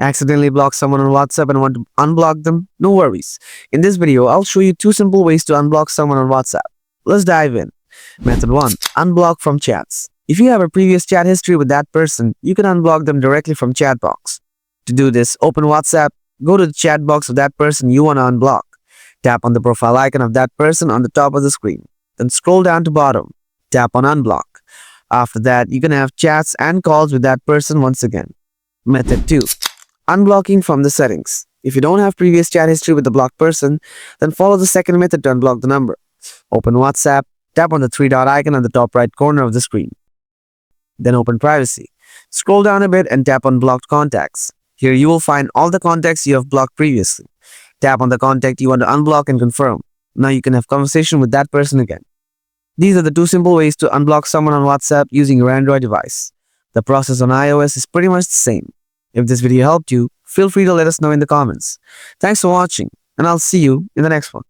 Accidentally block someone on WhatsApp and want to unblock them? No worries. In this video, I'll show you 2 simple ways to unblock someone on WhatsApp. Let's dive in. Method 1. Unblock from chats. If you have a previous chat history with that person, you can unblock them directly from chat box. To do this, open WhatsApp, go to the chat box of that person you want to unblock. Tap on the profile icon of that person on the top of the screen. Then scroll down to bottom. Tap on unblock. After that, you can have chats and calls with that person once again. Method 2. Unblocking from the settings. If you don't have previous chat history with the blocked person, then follow the second method to unblock the number. Open WhatsApp, tap on the 3-dot icon on the top right corner of the screen. Then open privacy. Scroll down a bit and tap on blocked contacts. Here you will find all the contacts you have blocked previously. Tap on the contact you want to unblock and confirm. Now you can have conversation with that person again. These are the 2 simple ways to unblock someone on WhatsApp using your Android device. The process on iOS is pretty much the same. If this video helped you, feel free to let us know in the comments. Thanks for watching, and I'll see you in the next one.